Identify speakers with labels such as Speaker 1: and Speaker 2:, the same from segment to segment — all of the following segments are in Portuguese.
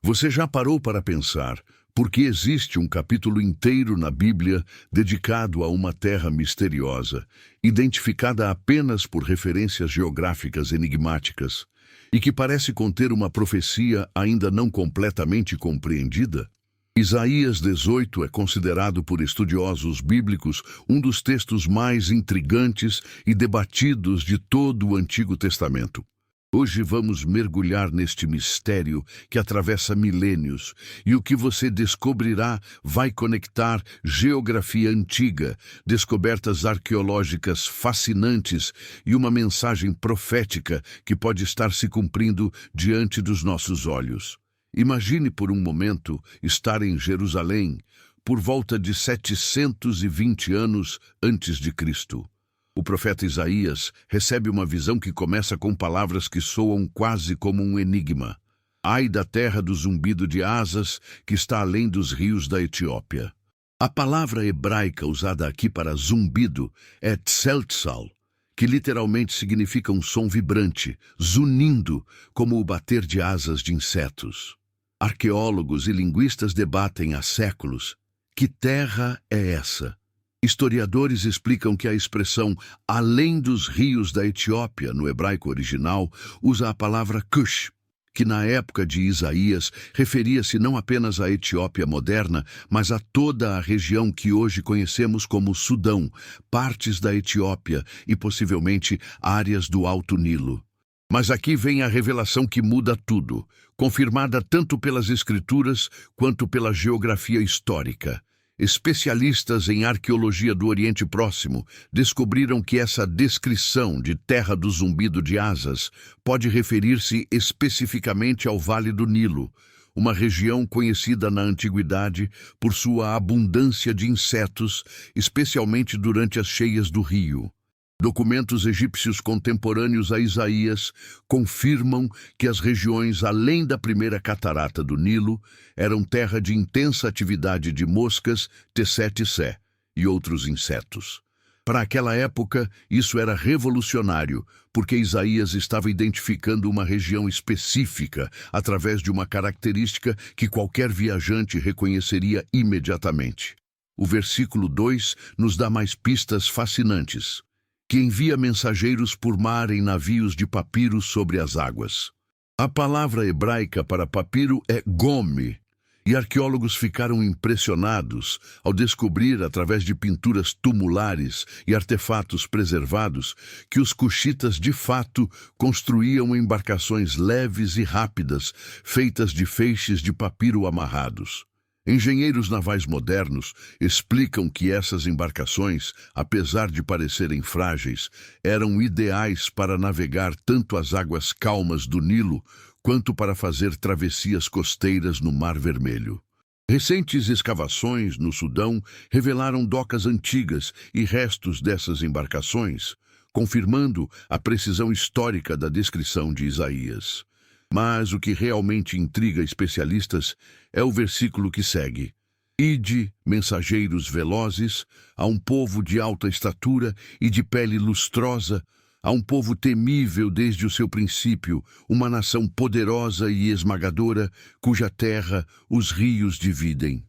Speaker 1: Você já parou para pensar por que existe um capítulo inteiro na Bíblia dedicado a uma terra misteriosa, identificada apenas por referências geográficas enigmáticas, e que parece conter uma profecia ainda não completamente compreendida? Isaías 18 é considerado por estudiosos bíblicos um dos textos mais intrigantes e debatidos de todo o Antigo Testamento. Hoje vamos mergulhar neste mistério que atravessa milênios, e o que você descobrirá vai conectar geografia antiga, descobertas arqueológicas fascinantes e uma mensagem profética que pode estar se cumprindo diante dos nossos olhos. Imagine por um momento estar em Jerusalém, por volta de 720 anos antes de Cristo. O profeta Isaías recebe uma visão que começa com palavras que soam quase como um enigma. Ai da terra do zumbido de asas, que está além dos rios da Etiópia. A palavra hebraica usada aqui para zumbido é tseltsal, que literalmente significa um som vibrante, zunindo, como o bater de asas de insetos. Arqueólogos e linguistas debatem há séculos: que terra é essa? Historiadores explicam que a expressão além dos rios da Etiópia, no hebraico original, usa a palavra Cush, que na época de Isaías referia-se não apenas à Etiópia moderna, mas a toda a região que hoje conhecemos como Sudão, partes da Etiópia e possivelmente áreas do Alto Nilo. Mas aqui vem a revelação que muda tudo, confirmada tanto pelas escrituras quanto pela geografia histórica. Especialistas em arqueologia do Oriente Próximo descobriram que essa descrição de terra do zumbido de asas pode referir-se especificamente ao Vale do Nilo, uma região conhecida na antiguidade por sua abundância de insetos, especialmente durante as cheias do rio. Documentos egípcios contemporâneos a Isaías confirmam que as regiões além da primeira catarata do Nilo eram terra de intensa atividade de moscas, tsetse e outros insetos. Para aquela época, isso era revolucionário, porque Isaías estava identificando uma região específica através de uma característica que qualquer viajante reconheceria imediatamente. O versículo 2 nos dá mais pistas fascinantes: que envia mensageiros por mar em navios de papiro sobre as águas. A palavra hebraica para papiro é gome, e arqueólogos ficaram impressionados ao descobrir, através de pinturas tumulares e artefatos preservados, que os cuxitas de fato construíam embarcações leves e rápidas, feitas de feixes de papiro amarrados. Engenheiros navais modernos explicam que essas embarcações, apesar de parecerem frágeis, eram ideais para navegar tanto as águas calmas do Nilo quanto para fazer travessias costeiras no Mar Vermelho. Recentes escavações no Sudão revelaram docas antigas e restos dessas embarcações, confirmando a precisão histórica da descrição de Isaías. Mas o que realmente intriga especialistas é o versículo que segue: Ide, mensageiros velozes, a um povo de alta estatura e de pele lustrosa, a um povo temível desde o seu princípio, uma nação poderosa e esmagadora, cuja terra os rios dividem.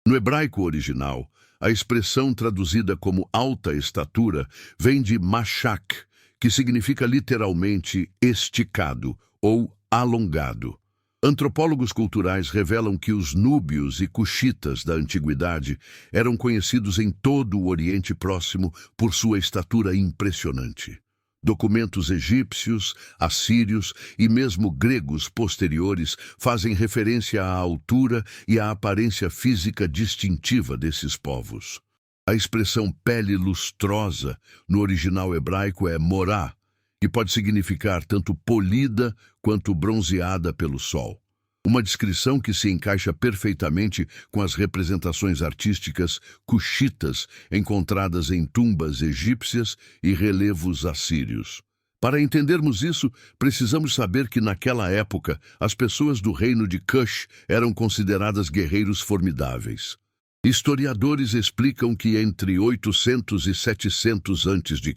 Speaker 1: No hebraico original, a expressão traduzida como alta estatura vem de mashak, que significa literalmente esticado ou alongado. Antropólogos culturais revelam que os núbios e cuxitas da antiguidade eram conhecidos em todo o Oriente Próximo por sua estatura impressionante. Documentos egípcios, assírios e mesmo gregos posteriores fazem referência à altura e à aparência física distintiva desses povos. A expressão pele lustrosa no original hebraico é morá, que pode significar tanto polida quanto bronzeada pelo sol. Uma descrição que se encaixa perfeitamente com as representações artísticas cuxitas encontradas em tumbas egípcias e relevos assírios. Para entendermos isso, precisamos saber que naquela época as pessoas do reino de Cush eram consideradas guerreiros formidáveis. Historiadores explicam que entre 800 e 700 a.C.,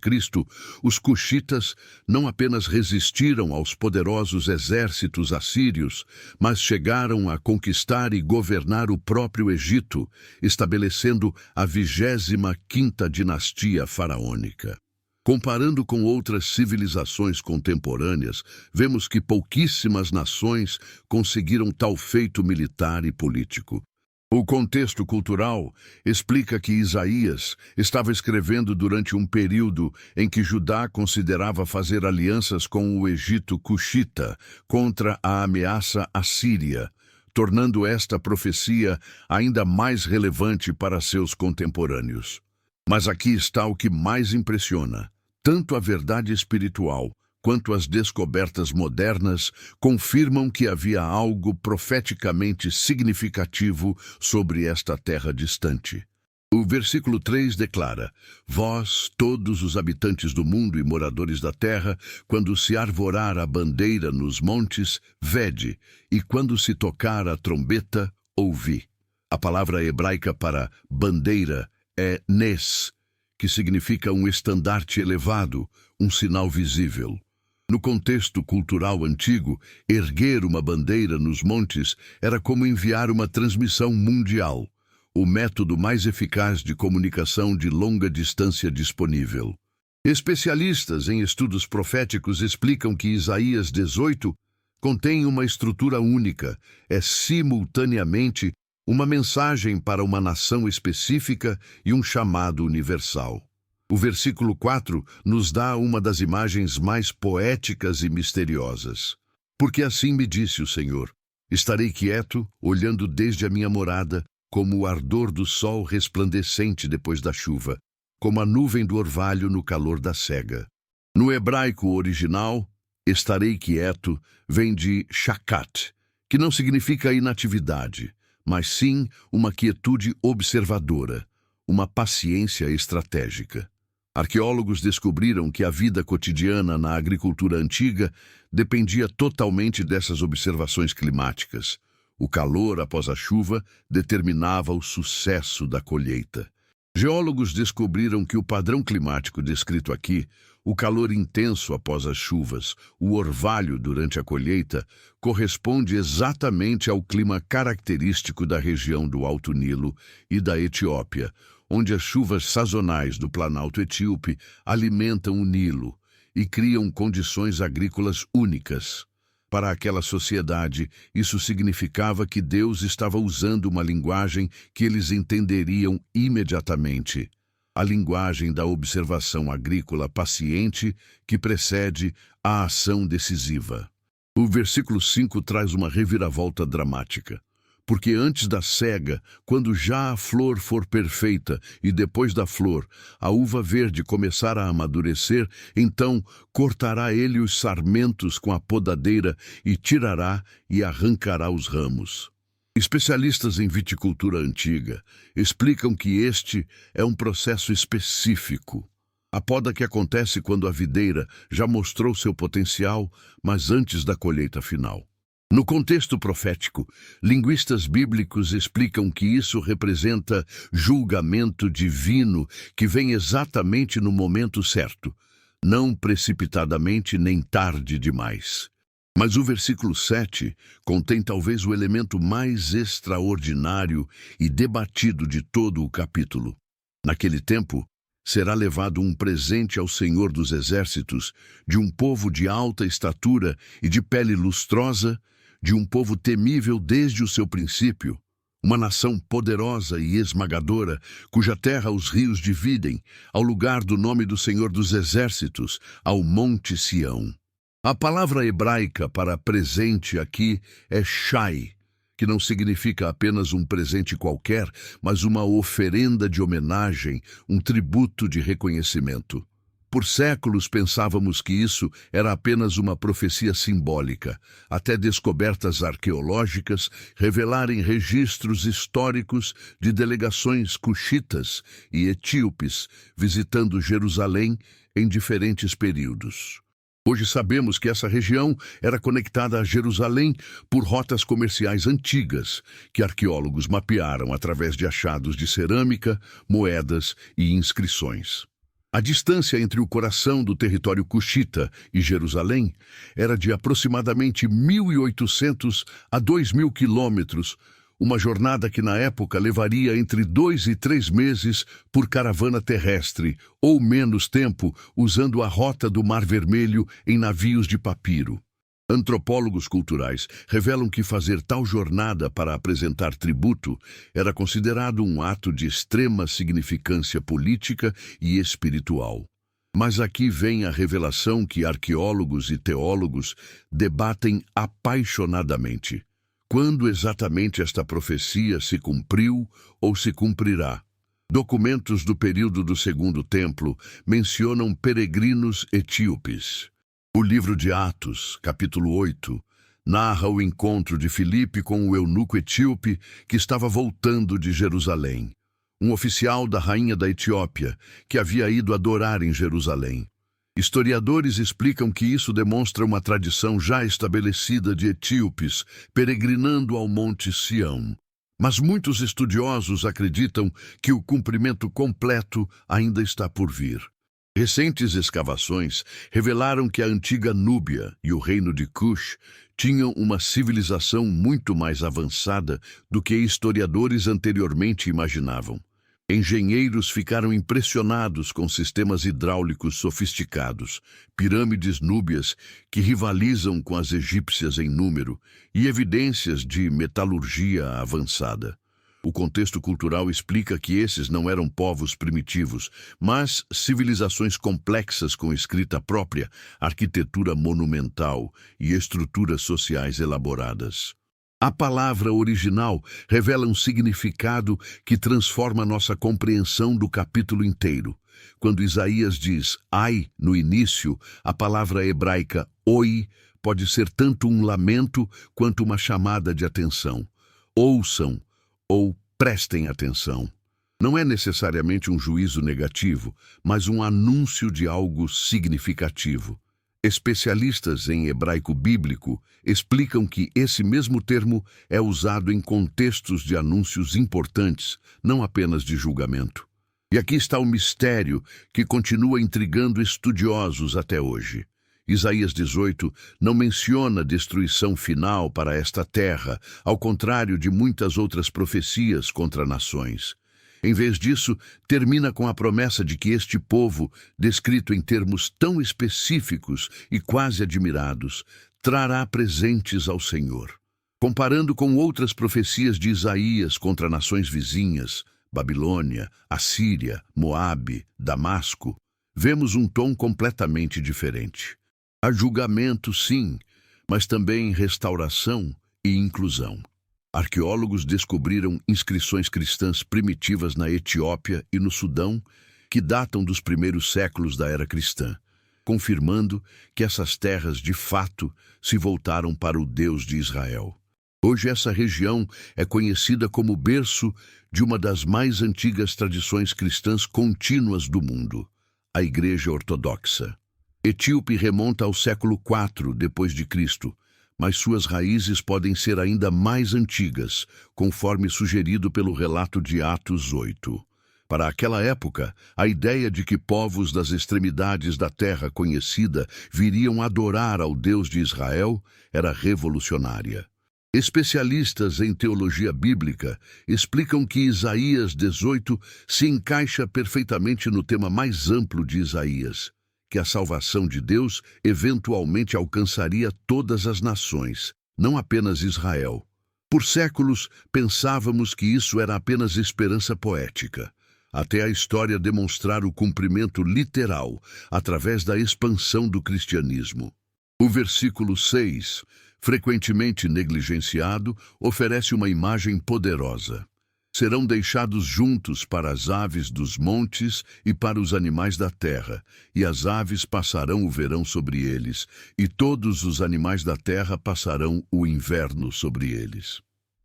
Speaker 1: os cuxitas não apenas resistiram aos poderosos exércitos assírios, mas chegaram a conquistar e governar o próprio Egito, estabelecendo a 25ª dinastia faraônica. Comparando com outras civilizações contemporâneas, vemos que pouquíssimas nações conseguiram tal feito militar e político. O contexto cultural explica que Isaías estava escrevendo durante um período em que Judá considerava fazer alianças com o Egito cuxita contra a ameaça assíria, tornando esta profecia ainda mais relevante para seus contemporâneos. Mas aqui está o que mais impressiona. Tanto a verdade espiritual quanto as descobertas modernas confirmam que havia algo profeticamente significativo sobre esta terra distante. O versículo 3 declara: Vós, todos os habitantes do mundo e moradores da terra, quando se arvorar a bandeira nos montes, vede, e quando se tocar a trombeta, ouvi. A palavra hebraica para bandeira é nes, que significa um estandarte elevado, um sinal visível. No contexto cultural antigo, erguer uma bandeira nos montes era como enviar uma transmissão mundial, o método mais eficaz de comunicação de longa distância disponível. Especialistas em estudos proféticos explicam que Isaías 18 contém uma estrutura única, é simultaneamente uma mensagem para uma nação específica e um chamado universal. O versículo 4 nos dá uma das imagens mais poéticas e misteriosas. Porque assim me disse o Senhor: estarei quieto, olhando desde a minha morada, como o ardor do sol resplandecente depois da chuva, como a nuvem do orvalho no calor da sega. No hebraico original, estarei quieto vem de shakat, que não significa inatividade, mas sim uma quietude observadora, uma paciência estratégica. Arqueólogos descobriram que a vida cotidiana na agricultura antiga dependia totalmente dessas observações climáticas. O calor após a chuva determinava o sucesso da colheita. Geólogos descobriram que o padrão climático descrito aqui, o calor intenso após as chuvas, o orvalho durante a colheita, corresponde exatamente ao clima característico da região do Alto Nilo e da Etiópia, onde as chuvas sazonais do Planalto Etíope alimentam o Nilo e criam condições agrícolas únicas. Para aquela sociedade, isso significava que Deus estava usando uma linguagem que eles entenderiam imediatamente, a linguagem da observação agrícola paciente que precede a ação decisiva. O versículo 5 traz uma reviravolta dramática. Porque antes da cega, quando já a flor for perfeita, e depois da flor, a uva verde começar a amadurecer, então cortará ele os sarmentos com a podadeira e tirará e arrancará os ramos. Especialistas em viticultura antiga explicam que este é um processo específico. A poda que acontece quando a videira já mostrou seu potencial, mas antes da colheita final. No contexto profético, linguistas bíblicos explicam que isso representa julgamento divino que vem exatamente no momento certo, não precipitadamente nem tarde demais. Mas o versículo 7 contém talvez o elemento mais extraordinário e debatido de todo o capítulo. Naquele tempo, será levado um presente ao Senhor dos Exércitos de um povo de alta estatura e de pele lustrosa, de um povo temível desde o seu princípio, uma nação poderosa e esmagadora, cuja terra os rios dividem, ao lugar do nome do Senhor dos Exércitos, ao Monte Sião. A palavra hebraica para presente aqui é shai, que não significa apenas um presente qualquer, mas uma oferenda de homenagem, um tributo de reconhecimento. Por séculos pensávamos que isso era apenas uma profecia simbólica, até descobertas arqueológicas revelarem registros históricos de delegações cuxitas e etíopes visitando Jerusalém em diferentes períodos. Hoje sabemos que essa região era conectada a Jerusalém por rotas comerciais antigas, que arqueólogos mapearam através de achados de cerâmica, moedas e inscrições. A distância entre o coração do território cuxita e Jerusalém era de aproximadamente 1.800 a 2.000 quilômetros, uma jornada que na época levaria entre 2 e 3 meses por caravana terrestre, ou menos tempo usando a rota do Mar Vermelho em navios de papiro. Antropólogos culturais revelam que fazer tal jornada para apresentar tributo era considerado um ato de extrema significância política e espiritual. Mas aqui vem a revelação que arqueólogos e teólogos debatem apaixonadamente. Quando exatamente esta profecia se cumpriu ou se cumprirá? Documentos do período do Segundo Templo mencionam peregrinos etíopes. O livro de Atos, capítulo 8, narra o encontro de Filipe com o eunuco etíope que estava voltando de Jerusalém, um oficial da rainha da Etiópia que havia ido adorar em Jerusalém. Historiadores explicam que isso demonstra uma tradição já estabelecida de etíopes peregrinando ao Monte Sião. Mas muitos estudiosos acreditam que o cumprimento completo ainda está por vir. Recentes escavações revelaram que a antiga Núbia e o reino de Cush tinham uma civilização muito mais avançada do que historiadores anteriormente imaginavam. Engenheiros ficaram impressionados com sistemas hidráulicos sofisticados, pirâmides núbias que rivalizam com as egípcias em número e evidências de metalurgia avançada. O contexto cultural explica que esses não eram povos primitivos, mas civilizações complexas com escrita própria, arquitetura monumental e estruturas sociais elaboradas. A palavra original revela um significado que transforma nossa compreensão do capítulo inteiro. Quando Isaías diz ai no início, a palavra hebraica oi pode ser tanto um lamento quanto uma chamada de atenção. Ouçam ou prestem atenção. Não é necessariamente um juízo negativo, mas um anúncio de algo significativo. Especialistas em hebraico bíblico explicam que esse mesmo termo é usado em contextos de anúncios importantes, não apenas de julgamento. E aqui está o mistério que continua intrigando estudiosos até hoje. Isaías 18 não menciona destruição final para esta terra, ao contrário de muitas outras profecias contra nações. Em vez disso, termina com a promessa de que este povo, descrito em termos tão específicos e quase admirados, trará presentes ao Senhor. Comparando com outras profecias de Isaías contra nações vizinhas, Babilônia, Assíria, Moabe, Damasco, vemos um tom completamente diferente. Há julgamento, sim, mas também restauração e inclusão. Arqueólogos descobriram inscrições cristãs primitivas na Etiópia e no Sudão que datam dos primeiros séculos da era cristã, confirmando que essas terras de fato se voltaram para o Deus de Israel. Hoje essa região é conhecida como berço de uma das mais antigas tradições cristãs contínuas do mundo, a Igreja Ortodoxa. Etíope remonta ao século IV depois de Cristo, mas suas raízes podem ser ainda mais antigas, conforme sugerido pelo relato de Atos 8. Para aquela época, a ideia de que povos das extremidades da terra conhecida viriam adorar ao Deus de Israel era revolucionária. Especialistas em teologia bíblica explicam que Isaías 18 se encaixa perfeitamente no tema mais amplo de Isaías, que a salvação de Deus eventualmente alcançaria todas as nações, não apenas Israel. Por séculos, pensávamos que isso era apenas esperança poética, até a história demonstrar o cumprimento literal através da expansão do cristianismo. O versículo 6, frequentemente negligenciado, oferece uma imagem poderosa. Serão deixados juntos para as aves dos montes e para os animais da terra, e as aves passarão o verão sobre eles, e todos os animais da terra passarão o inverno sobre eles.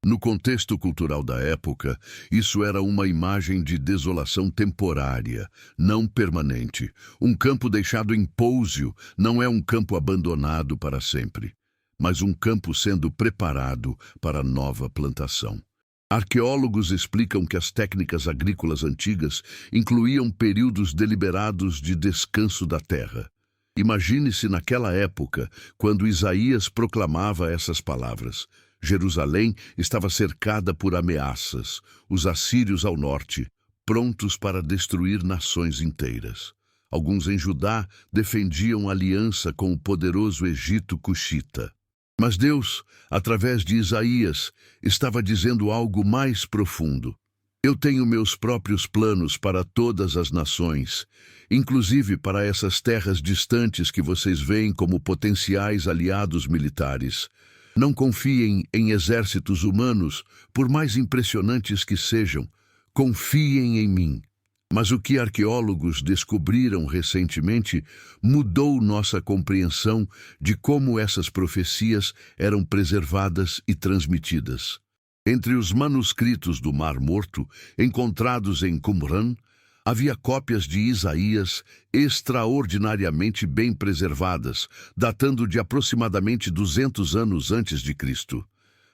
Speaker 1: No contexto cultural da época, isso era uma imagem de desolação temporária, não permanente. Um campo deixado em pouso não é um campo abandonado para sempre, mas um campo sendo preparado para nova plantação. Arqueólogos explicam que as técnicas agrícolas antigas incluíam períodos deliberados de descanso da terra. Imagine-se naquela época, quando Isaías proclamava essas palavras. Jerusalém estava cercada por ameaças, os assírios ao norte, prontos para destruir nações inteiras. Alguns em Judá defendiam aliança com o poderoso Egito cuxita. Mas Deus, através de Isaías, estava dizendo algo mais profundo. Eu tenho meus próprios planos para todas as nações, inclusive para essas terras distantes que vocês veem como potenciais aliados militares. Não confiem em exércitos humanos, por mais impressionantes que sejam. Confiem em mim. Mas o que arqueólogos descobriram recentemente mudou nossa compreensão de como essas profecias eram preservadas e transmitidas. Entre os manuscritos do Mar Morto, encontrados em Qumran, havia cópias de Isaías extraordinariamente bem preservadas, datando de aproximadamente 200 anos antes de Cristo,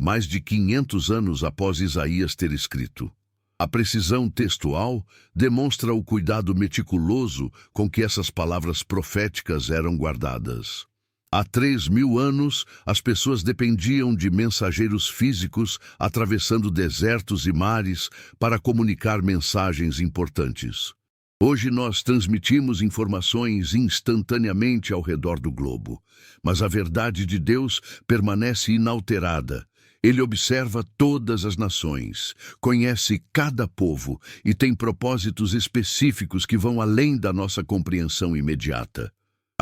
Speaker 1: mais de 500 anos após Isaías ter escrito. A precisão textual demonstra o cuidado meticuloso com que essas palavras proféticas eram guardadas. Há 3.000 anos, as pessoas dependiam de mensageiros físicos atravessando desertos e mares para comunicar mensagens importantes. Hoje nós transmitimos informações instantaneamente ao redor do globo, mas a verdade de Deus permanece inalterada. Ele observa todas as nações, conhece cada povo e tem propósitos específicos que vão além da nossa compreensão imediata.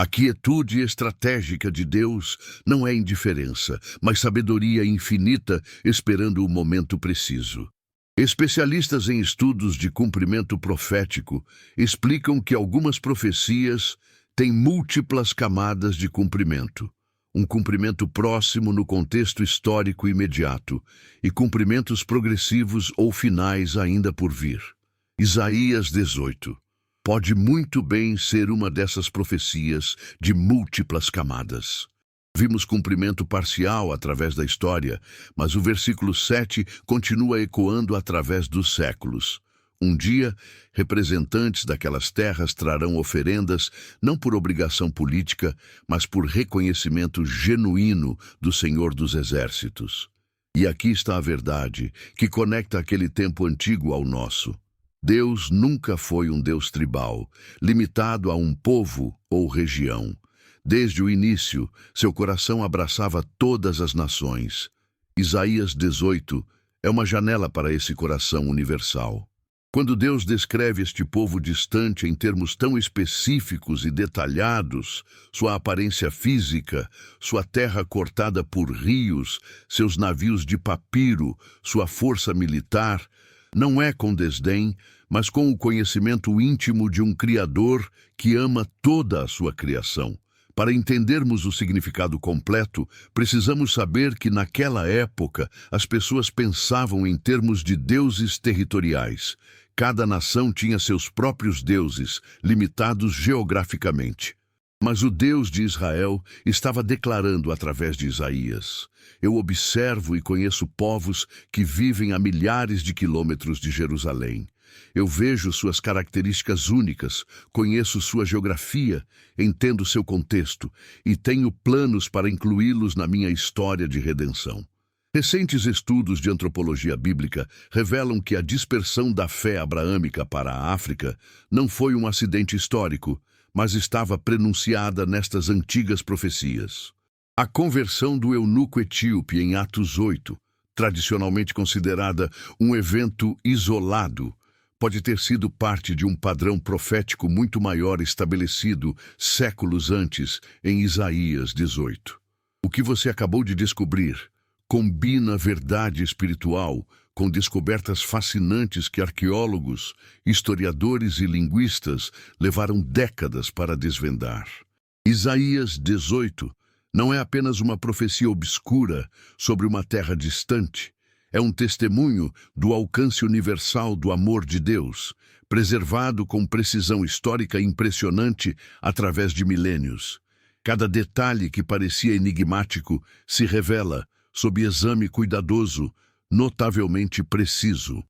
Speaker 1: A quietude estratégica de Deus não é indiferença, mas sabedoria infinita esperando o momento preciso. Especialistas em estudos de cumprimento profético explicam que algumas profecias têm múltiplas camadas de cumprimento. Um cumprimento próximo no contexto histórico imediato e cumprimentos progressivos ou finais ainda por vir. Isaías 18 pode muito bem ser uma dessas profecias de múltiplas camadas. Vimos cumprimento parcial através da história, mas o versículo 7 continua ecoando através dos séculos. Um dia, representantes daquelas terras trarão oferendas, não por obrigação política, mas por reconhecimento genuíno do Senhor dos Exércitos. E aqui está a verdade, que conecta aquele tempo antigo ao nosso. Deus nunca foi um Deus tribal, limitado a um povo ou região. Desde o início, seu coração abraçava todas as nações. Isaías 18 é uma janela para esse coração universal. Quando Deus descreve este povo distante em termos tão específicos e detalhados, sua aparência física, sua terra cortada por rios, seus navios de papiro, sua força militar, não é com desdém, mas com o conhecimento íntimo de um Criador que ama toda a sua criação. Para entendermos o significado completo, precisamos saber que naquela época as pessoas pensavam em termos de deuses territoriais. Cada nação tinha seus próprios deuses, limitados geograficamente. Mas o Deus de Israel estava declarando através de Isaías: eu observo e conheço povos que vivem a milhares de quilômetros de Jerusalém. Eu vejo suas características únicas, conheço sua geografia, entendo seu contexto e tenho planos para incluí-los na minha história de redenção. Recentes estudos de antropologia bíblica revelam que a dispersão da fé abraâmica para a África não foi um acidente histórico, mas estava prenunciada nestas antigas profecias. A conversão do eunuco etíope em Atos 8, tradicionalmente considerada um evento isolado, pode ter sido parte de um padrão profético muito maior estabelecido séculos antes em Isaías 18. O que você acabou de descobrir combina verdade espiritual com descobertas fascinantes que arqueólogos, historiadores e linguistas levaram décadas para desvendar. Isaías 18 não é apenas uma profecia obscura sobre uma terra distante, É um testemunho do alcance universal do amor de Deus, preservado com precisão histórica impressionante através de milênios. Cada detalhe que parecia enigmático se revela, sob exame cuidadoso, notavelmente preciso.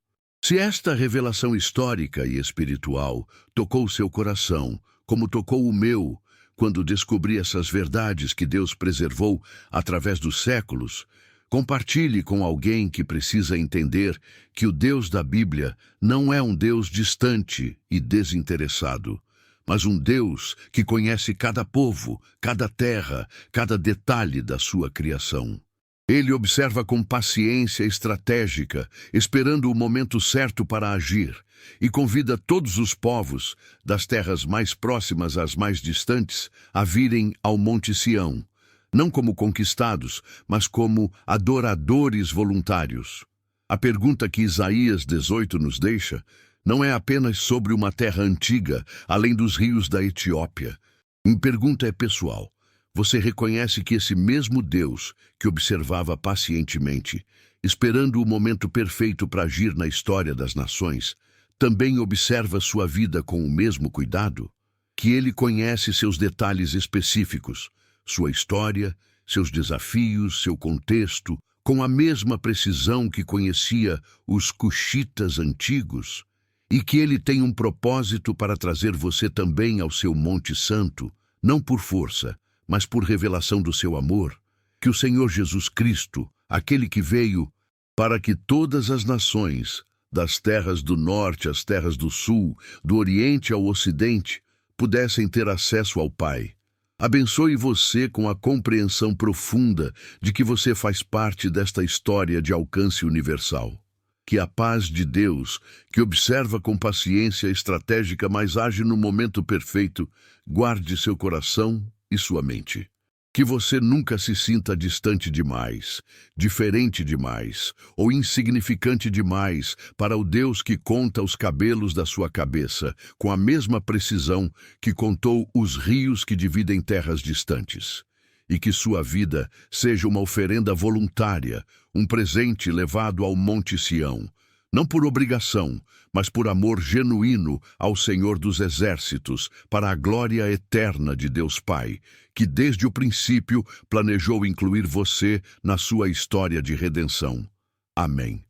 Speaker 1: Se esta revelação histórica e espiritual tocou seu coração, como tocou o meu, quando descobri essas verdades que Deus preservou através dos séculos, compartilhe com alguém que precisa entender que o Deus da Bíblia não é um Deus distante e desinteressado, mas um Deus que conhece cada povo, cada terra, cada detalhe da sua criação. Ele observa com paciência estratégica, esperando o momento certo para agir, e convida todos os povos, das terras mais próximas às mais distantes, a virem ao Monte Sião, não como conquistados, mas como adoradores voluntários. A pergunta que Isaías 18 nos deixa não é apenas sobre uma terra antiga, além dos rios da Etiópia. A pergunta é pessoal. Você reconhece que esse mesmo Deus, que observava pacientemente, esperando o momento perfeito para agir na história das nações, também observa sua vida com o mesmo cuidado? Que ele conhece seus detalhes específicos, sua história, seus desafios, seu contexto, com a mesma precisão que conhecia os cuxitas antigos? E que ele tem um propósito para trazer você também ao seu Monte Santo, não por força, mas por revelação do seu amor, que o Senhor Jesus Cristo, aquele que veio para que todas as nações, das terras do norte às terras do sul, do oriente ao ocidente, pudessem ter acesso ao Pai. Abençoe você com a compreensão profunda de que você faz parte desta história de alcance universal. Que a paz de Deus, que observa com paciência estratégica, mas age no momento perfeito, guarde seu coração e sua mente. Que você nunca se sinta distante demais, diferente demais ou insignificante demais para o Deus que conta os cabelos da sua cabeça, com a mesma precisão que contou os rios que dividem terras distantes. E que sua vida seja uma oferenda voluntária, um presente levado ao Monte Sião, não por obrigação, mas por amor genuíno ao Senhor dos Exércitos, para a glória eterna de Deus Pai, que desde o princípio planejou incluir você na sua história de redenção. Amém.